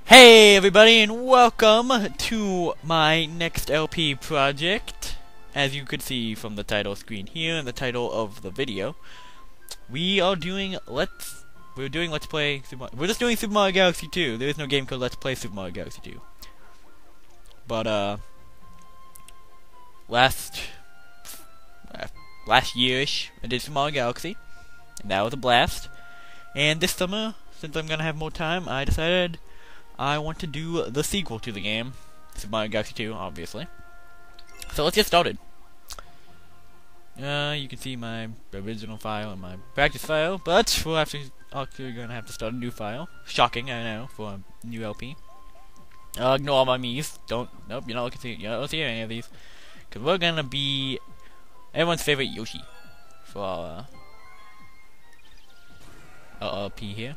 Hey everybody, and welcome to my next LP project. As you could see from the title screen here and the title of the video, we're doing Let's Play we're just doing Super Mario Galaxy 2. There is no game called Let's Play Super Mario Galaxy 2. But last year-ish I did Super Mario Galaxy, and that was a blast. And this summer, since I'm gonna have more time, I decided I want to do the sequel to the game, Super Mario Galaxy 2, obviously. So let's get started. You can see my original file and my practice file, but we're actually gonna have to start a new file. Shocking, I know, for a new LP. Ignore all my me's. Nope, you're not looking to, don't see any of these. Because we're gonna be everyone's favorite Yoshi for our LP here.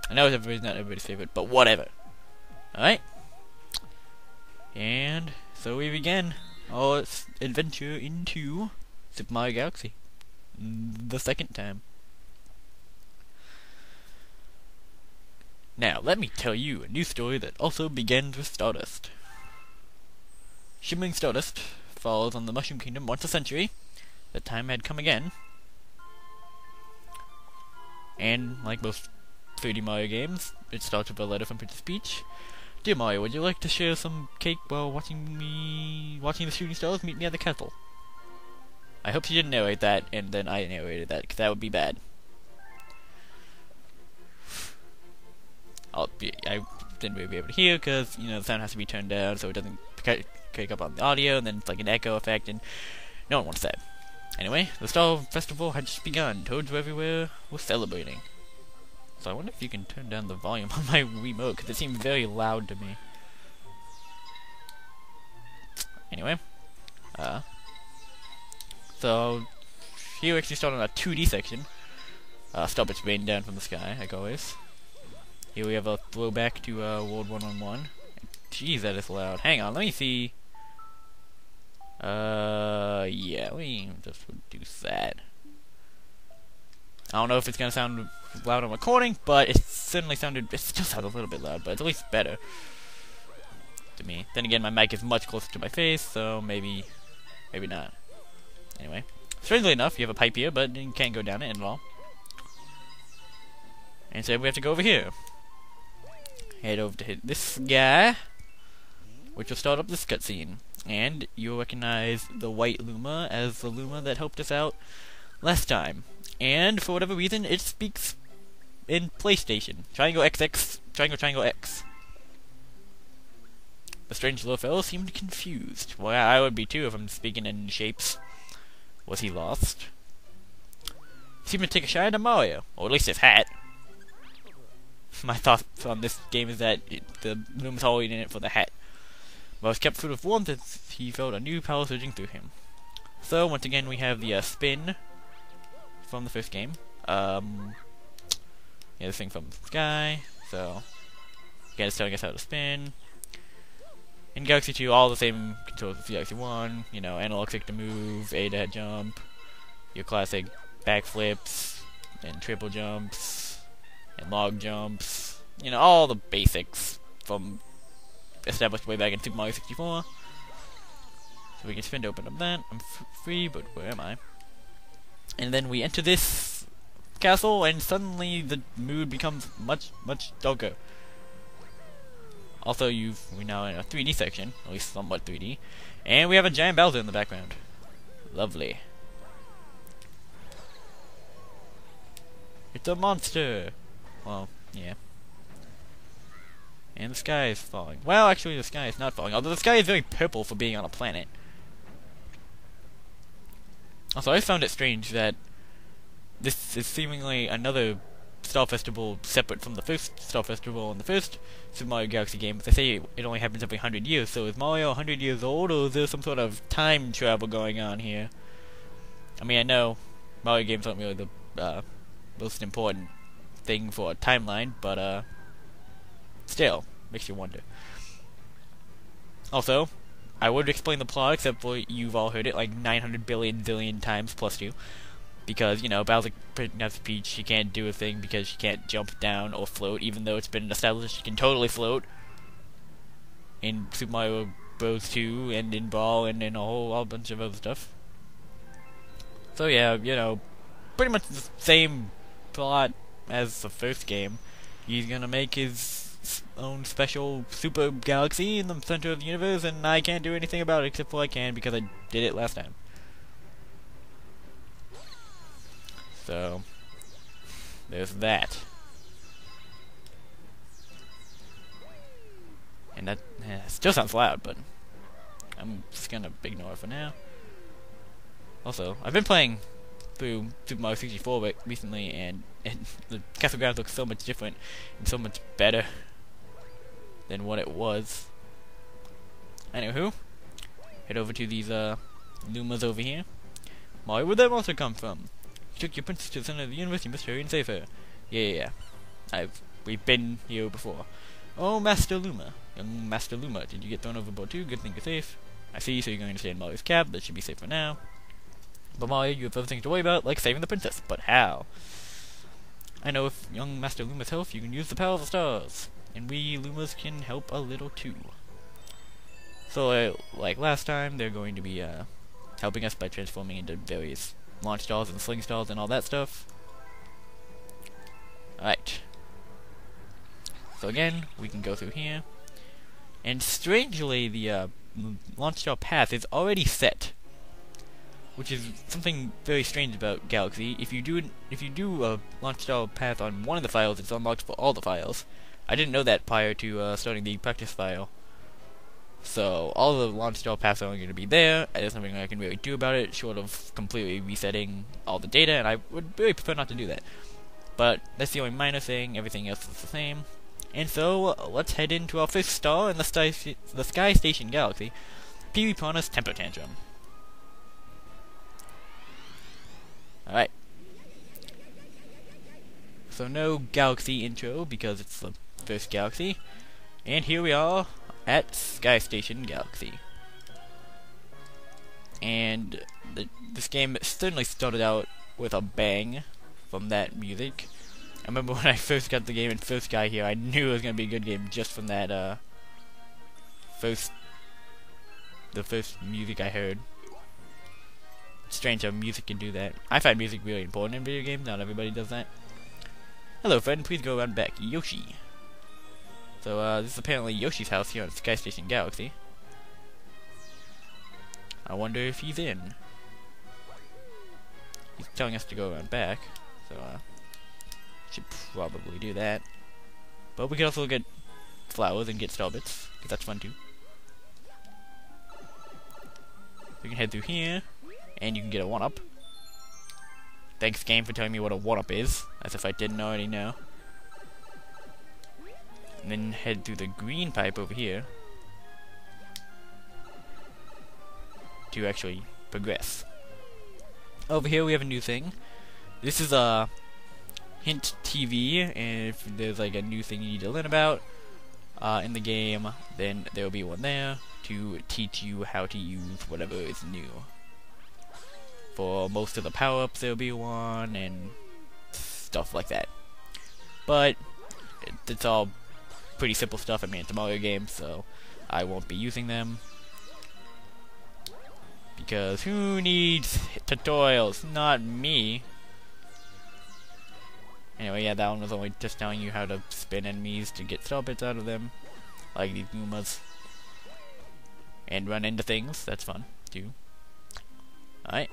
I know it's not everybody's favorite, but whatever. Alright. And so we begin our adventure into Super Mario Galaxy. The second time. Now, let me tell you a new story that also begins with Stardust. Shimmering Stardust falls on the Mushroom Kingdom once a century. The time had come again. And, like most 3D Mario games, it starts with a letter from Princess Peach. Dear Mario, would you like to share some cake while watching the shooting stars? Meet me at the castle. I hope she didn't narrate that, and then I narrated that, because that would be bad. I didn't really be able to hear, because, the sound has to be turned down, so it doesn't pick up on the audio, and then it's like an echo effect, and no one wants that. Anyway, the Star Festival had just begun. Toads were everywhere. We're celebrating. So I wonder if you can turn down the volume on my remote, because it seems very loud to me. Anyway, so here we actually start on a 2D section. Stop, it's raining down from the sky, like always. Here we have a throwback to World 1-on-1. Jeez, that is loud. Hang on, let me see. Yeah, we just reduce that. I don't know if it's gonna sound loud on recording, but it certainly sounded. It still sounds a little bit loud, but it's at least better to me. Then again, my mic is much closer to my face, so maybe not. Anyway, strangely enough, you have a pipe here, but you can't go down it at all. Instead, we have to go over here. Head over to hit this guy, which will start up this cutscene. And you'll recognize the white Luma as the Luma that helped us out last time. And for whatever reason, it speaks in PlayStation. Triangle XX, triangle X. The strange little fellow seemed confused. Well, I would be too if I'm speaking in shapes. Was he lost? He seemed to take a shine at Mario, or at least his hat. My thoughts on this game is that the Luma's holding in it for the hat. But was kept full of warmth as he felt a new power surging through him. So, once again, we have the spin from the first game. Yeah, this thing from the sky. So, again, it's telling us how to spin. In Galaxy 2, all the same controls as Galaxy 1. Analog stick to move, A to jump, your classic backflips, and triple jumps, and log jumps. All the basics from established way back in Super Mario 64. So we can spin to open up that. I'm free, but where am I? And then we enter this castle, and suddenly the mood becomes much darker. Also, we're now in a 3D section, at least somewhat 3D, and we have a giant Bowser in the background. Lovely. It's a monster. Well, yeah. And the sky is falling. Well, actually, the sky is not falling. Although the sky is very purple for being on a planet. Also, I found it strange that this is seemingly another Star Festival separate from the first Star Festival in the first Super Mario Galaxy game. But they say it only happens every 100 years. So is Mario 100 years old, or is there some sort of time travel going on here? I mean, I know Mario games aren't really the most important thing for a timeline, but still, makes you wonder. Also, I would explain the plot, except for you've all heard it like 900 billion zillion times plus 2. because, you know, Bowser Princess Peach, she can't do a thing because she can't jump down or float, even though it's been established she can totally float in Super Mario Bros. 2 and in Brawl and in a whole bunch of other stuff. So yeah, you know, pretty much the same plot as the first game. He's gonna make his own special super galaxy in the center of the universe, and I can't do anything about it except for I can because I did it last time. So, there's that. And that still sounds loud, but I'm just gonna ignore it for now. Also, I've been playing through Super Mario 64 recently, and the castle grounds look so much different and so much better than what it was. Anywho, head over to these Lumas over here. Mario, where'd that monster come from? You took your princess to the center of the universe, you must hurry and save her. Yeah. We've been here before. Oh, Master Luma. Young Master Luma, did you get thrown overboard too? Good thing you're safe. I see, so you're going to stay in Mario's cab. That should be safe for now. But Mario, you have other things to worry about, like saving the princess. But how? I know if young Master Luma's health, you can use the power of the stars. And we Lumas can help a little too. So, like last time, they're going to be helping us by transforming into various launch stars and sling stars and all that stuff. Alright. So again, we can go through here. And strangely, the launch star path is already set, which is something very strange about Galaxy. If you do a launch star path on one of the files, it's unlocked for all the files. I didn't know that prior to starting the practice file. So all the launch star paths are only going to be there. There's nothing I can really do about it, short of completely resetting all the data, and I would really prefer not to do that. But that's the only minor thing. Everything else is the same. And so, let's head into our first star in the Sky Station Galaxy, Pee Wee Piranha's Temper Tantrum. Alright. So no Galaxy intro, because it's the first Galaxy. And here we are at Sky Station Galaxy. And this game certainly started out with a bang from that music. I remember when I first got the game and first got here, I knew it was going to be a good game just from that, the first music I heard. It's strange how music can do that. I find music really important in video games, not everybody does that. Hello friend, please go around back. Yoshi. So, this is apparently Yoshi's house here on Sky Station Galaxy. I wonder if he's in. He's telling us to go around back, so, should probably do that. But we can also get flowers and get star bits, because that's fun too. We can head through here, and you can get a 1-up. Thanks game for telling me what a 1-up is, as if I didn't already know. And then head through the green pipe over here to actually progress. Over here we have a new thing. This is a Hint TV, and if there's like a new thing you need to learn about in the game, then there will be one there to teach you how to use whatever is new. For most of the power-ups there will be one, and stuff like that. But it's all pretty simple stuff. I mean, it's a Mario game, so I won't be using them. Because who needs tutorials? Not me. Anyway, yeah, that one was only just telling you how to spin enemies to get star bits out of them, like these Goombas, and run into things. That's fun too. Alright,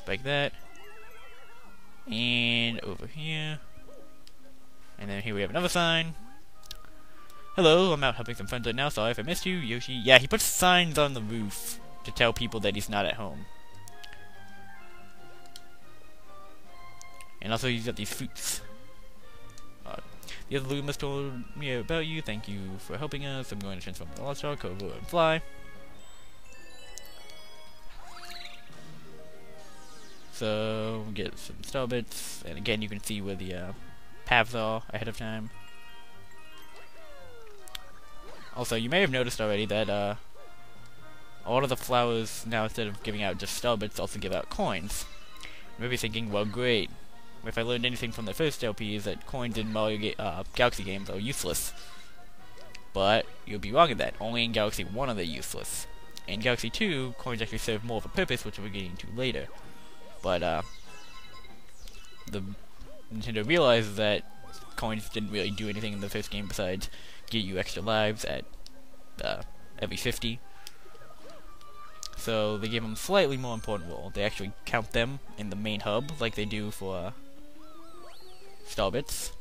like that, and over here, and then here we have another sign. Hello, I'm out helping some friends right now. Sorry if I missed you, Yoshi. Yeah, he puts signs on the roof to tell people that he's not at home. And also he's got these fruits. The other Lumas told me about you. Thank you for helping us. I'm going to transform the Lost Star, Kobo, and fly. So, get some star bits. And again, you can see where the paths are ahead of time. Also, you may have noticed already that all of the flowers now, instead of giving out just star bits, also give out coins. Maybe thinking, well, great. If I learned anything from the first LP is that coins in Mario Galaxy games are useless. But you'll be wrong in that. Only in Galaxy 1 are they useless. In Galaxy 2, coins actually serve more of a purpose, which we're getting to later. But the Nintendo realizes that coins didn't really do anything in the first game besides get you extra lives at every 50. So they gave them a slightly more important role. They actually count them in the main hub, like they do for Starbits.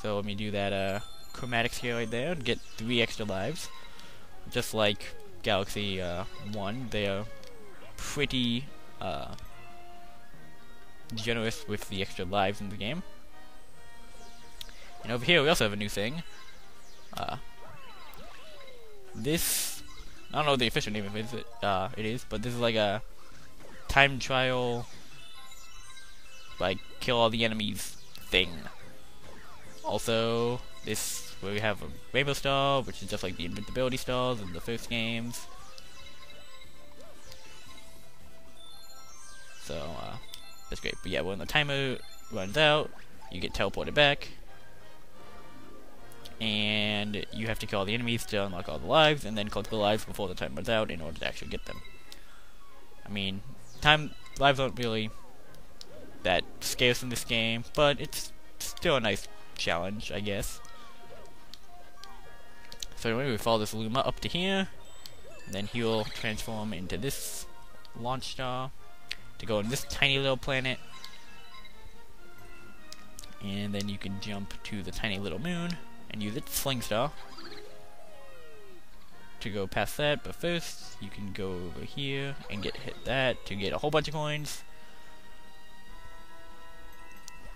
So let me do that chromatic scale right there and get 3 extra lives. Just like Galaxy 1, they are pretty generous with the extra lives in the game. And over here we also have a new thing. This, I don't know what the official name of it is, but this is like a time trial, like kill all the enemies thing. Also, this where we have a rainbow star, which is just like the invincibility stars in the first games. So that's great. But yeah, when the timer runs out, you get teleported back. And you have to kill all the enemies to unlock all the lives, and then collect the lives before the time runs out in order to actually get them. I mean, lives aren't really that scarce in this game, but it's still a nice challenge, I guess. So anyway, we follow this Luma up to here, and then he'll transform into this launch star to go on this tiny little planet. And then you can jump to the tiny little moon and use its sling star to go past that, but first you can go over here and hit that to get a whole bunch of coins,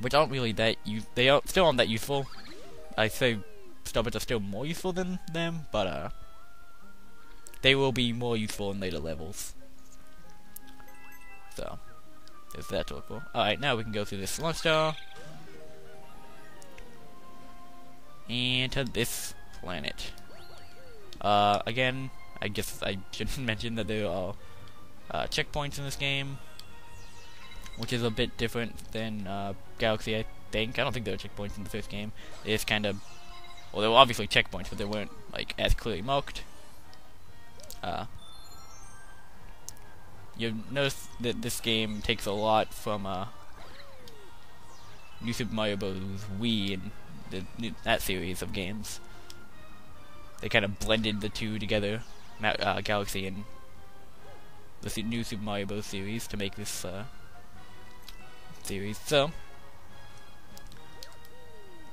which aren't really that still aren't that useful. I say Starbits are still more useful than them, but they will be more useful in later levels. So there's that to look for. Alright, now we can go through this launch star and to this planet. Again, I guess I should mention that there are checkpoints in this game, which is a bit different than Galaxy, I think. I don't think there were checkpoints in the first game. It's kind of, well, there were obviously checkpoints, but they weren't like as clearly marked. You'll notice that this game takes a lot from New Super Mario Bros. Wii and that series of games. They kind of blended the two together, Galaxy and the New Super Mario Bros. Series, to make this series. So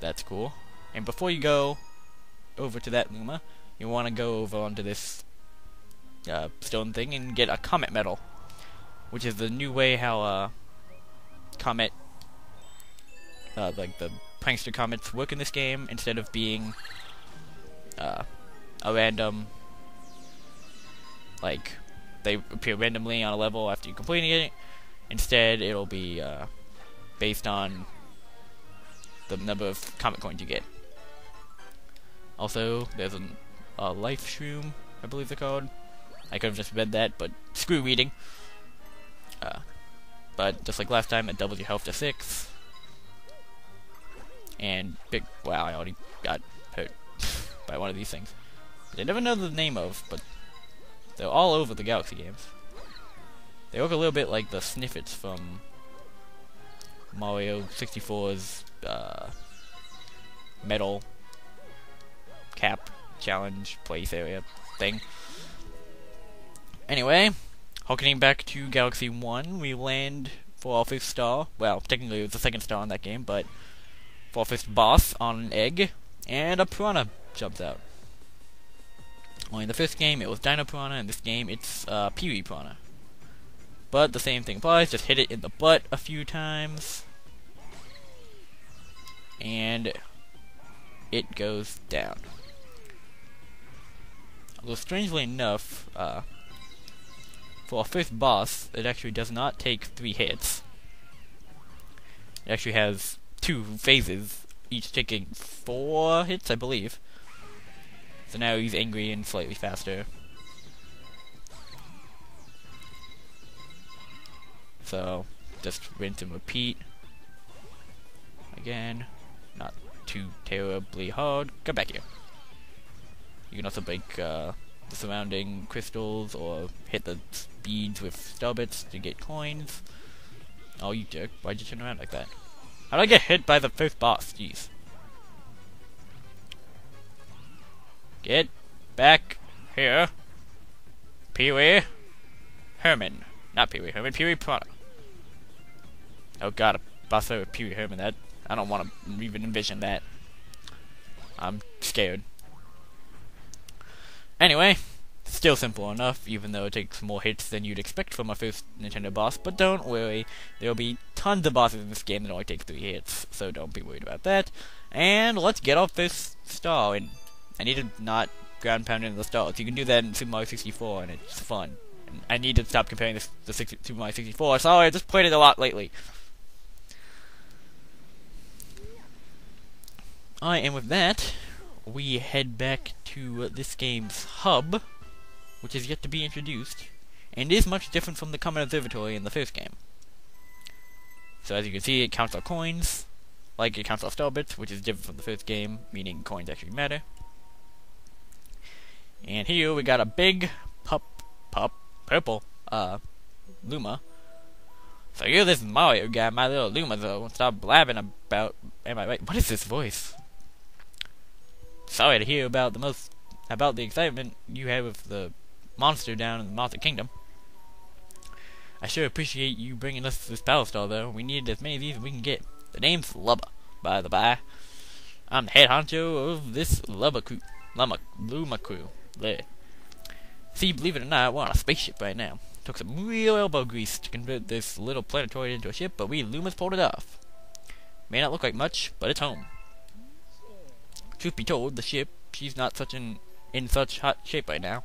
that's cool. And before you go over to that Luma, you want to go over onto this stone thing and get a comet medal, which is the new way how comet, like the prankster comets work in this game. Instead of being a random, like they appear randomly on a level after you completing it, instead it'll be based on the number of comet coins you get. Also, there's a life shroom, I believe they're called. I could have just read that, but screw reading. But just like last time, it doubles your health to 6. And wow, I already got hurt by one of these things. I never know the name of, but they're all over the Galaxy games. They look a little bit like the Sniffets from Mario 64's metal cap challenge place area thing. Anyway, harkening back to Galaxy 1, we land for our first star. Well, technically it was the second star in that game, but for our first boss on an egg, and a piranha jumps out. Only in the first game it was Dino Piranha, in this game it's Pee-wee Piranha. But the same thing applies, just hit it in the butt a few times, and it goes down. Although strangely enough, for our first boss, it actually does not take 3 hits. It actually has 2 phases, each taking 4 hits, I believe. So now he's angry and slightly faster. So just rinse and repeat. Again, not too terribly hard. Come back here. You can also break the surrounding crystals or hit the beads with starbits to get coins. Oh, you jerk. Why'd you turn around like that? How'd I get hit by the first boss? Jeez. Get back here. Pee-wee Herman. Not Pee-wee Herman, Pee-wee Prada. Oh god, a boss fight with Pee-wee Herman. That, I don't want to even envision that. I'm scared. Anyway, still simple enough, even though it takes more hits than you'd expect from a first Nintendo boss, but don't worry, there'll be tons of bosses in this game that only take 3 hits, so don't be worried about that. And let's get off this star, and I need to not ground pound into the stars. You can do that in Super Mario 64, and it's fun. And I need to stop comparing this to Super Mario 64, sorry, I just played it a lot lately. Alright, and with that, we head back to this game's hub, which is yet to be introduced, and is much different from the common observatory in the first game. So as you can see, it counts our coins, like it counts our star bits, which is different from the first game, meaning coins actually matter. And here we got a big purple Luma. So you're this Mario guy, my little Luma, so stop blabbing about. Am I right? What is this voice? Sorry to hear about the excitement you had with the monster down in the Monster Kingdom. I sure appreciate you bringing us this Battle Star, though. We need as many of these as we can get. The name's Lubba, by the by. I'm the head honcho of this Luma crew. There. See, believe it or not, we're on a spaceship right now. Took some real elbow grease to convert this little planetoid into a ship, but we Lumas pulled it off. May not look like much, but it's home. Truth be told, the ship, she's not in such hot shape right now.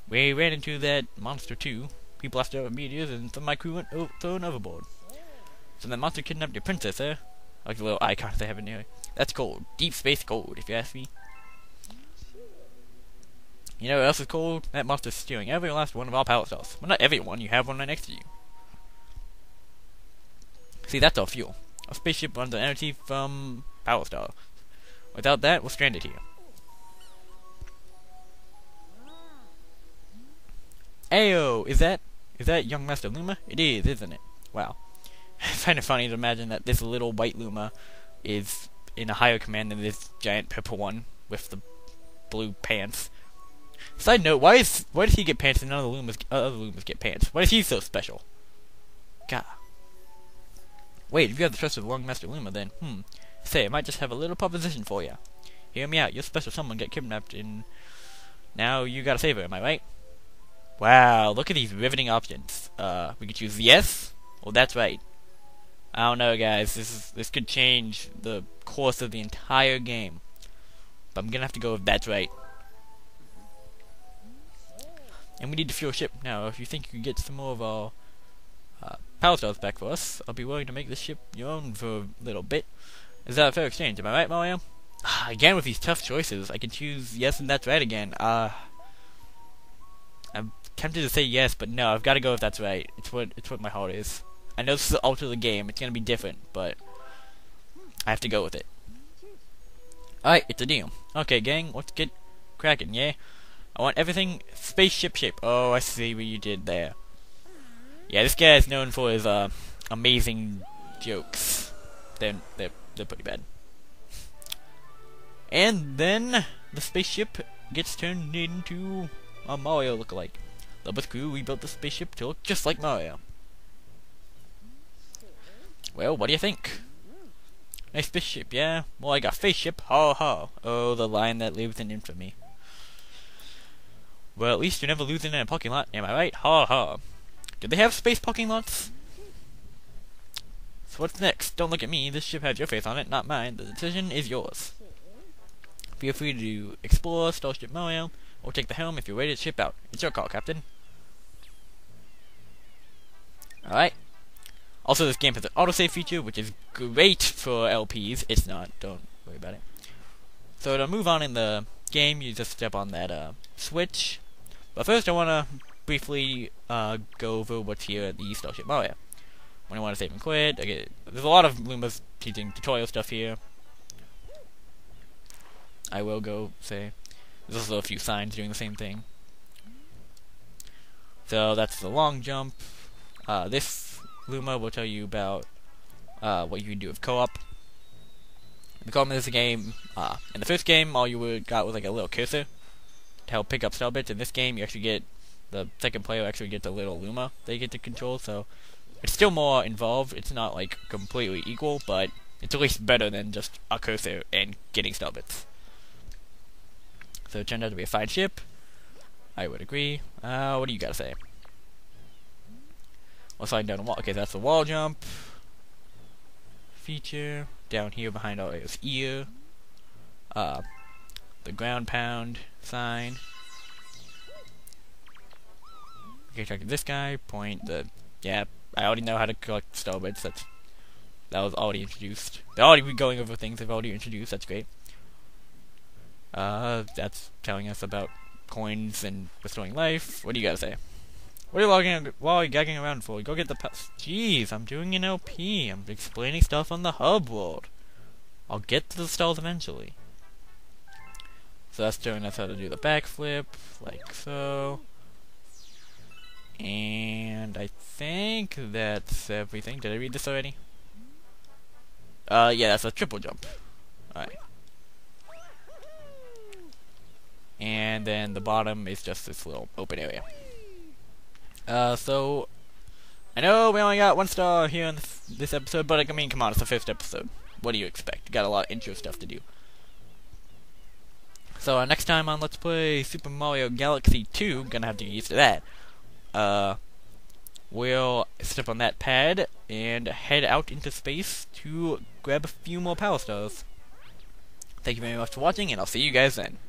We ran into that monster too. We blasted out meteors and some of my crew went thrown overboard. So that monster kidnapped your princess, eh? Like the little icon they have in here. That's gold. Deep space gold, if you ask me. You know what else is cold? That monster's stealing every last one of our power cells. Well, not everyone, you have one right next to you. See, that's our fuel. Our spaceship runs on energy from Power Star. Without that, we're stranded here. Ayo! Is that young Master Luma? It is, isn't it? Wow. It's kind of funny to imagine that this little white Luma is in a higher command than this giant purple one with the blue pants. Side note, why does he get pants and none of the other Lumas get pants? Why is he so special? God. Wait, if you have the trust of the Long Master Luma, then, say, I might just have a little proposition for you. Hear me out, your special someone got kidnapped and now you gotta save her, am I right? Wow, look at these riveting options. We could choose yes, or that's right. I don't know, guys, this could change the course of the entire game. But I'm gonna have to go with that's right. And we need to fuel a ship. Now, if you think you can get some more of our power stars back for us, I'll be willing to make this ship your own for a little bit. Is that a fair exchange? Am I right, Mario? Again, with these tough choices, I can choose yes and that's right again. I'm tempted to say yes, but no, I've got to go with that's right. It's what my heart is. I know this is the alter of the game. It's gonna be different, but I have to go with it. Alright, it's a deal. Okay, gang, let's get cracking, yeah? I want everything spaceship shape. Oh, I see what you did there. Yeah, this guy is known for his amazing jokes. They're pretty bad. And then the spaceship gets turned into a Mario lookalike. Lubba's crew, we built the spaceship to look just like Mario. Well, what do you think? Nice spaceship, yeah? More like a spaceship, ha ha. Oh, the line that lives in infamy. Well, at least you're never losing in a parking lot, am I right? Ha ha. Do they have space parking lots? So what's next? Don't look at me, this ship has your face on it, not mine. The decision is yours. Feel free to explore Starship Mario, or take the helm if you're ready to ship out. It's your call, Captain. Alright. Also, this game has an autosave feature, which is great for LPs. It's not, don't worry about it. So to move on in the game, you just step on that switch. But first I want to briefly go over what's here at the Starship Mario. when I want to save and quit. Okay, there's a lot of Lumas teaching tutorial stuff here. I will go say. There's also a few signs doing the same thing. So that's the long jump. This Luma will tell you about what you can do with co-op. The co-op in this game, in the first game, all you got was like a little cursor to help pick up star bits. In this game, you actually get the second player actually gets a little Luma they get to control. So it's still more involved. It's not like completely equal, but it's at least better than just a cursor and getting star bits. So it turned out to be a fine ship. I would agree. What do you gotta say? We'll slide down a wall. Okay, that's the wall jump. Feature. Down here behind all his ear. The ground pound sign. Okay, check this guy. Point the... Yeah, I already know how to collect star bits. That was already introduced. They're already going over things they've already introduced. That's great. That's telling us about coins and restoring life. What do you gotta say? What are you lollygagging around for? Go get the Jeez, I'm doing an LP. I'm explaining stuff on the hub world. I'll get to the stalls eventually. So that's showing us how to do the backflip, like so. And I think that's everything. Did I read this already? Yeah, that's a triple jump. Alright. And then the bottom is just this little open area. So I know we only got 1 star here in this episode, but I mean, come on, it's the first episode. What do you expect? You got a lot of intro stuff to do. So next time on Let's Play Super Mario Galaxy 2, gonna have to get used to that. We'll step on that pad and head out into space to grab a few more power stars. Thank you very much for watching, and I'll see you guys then.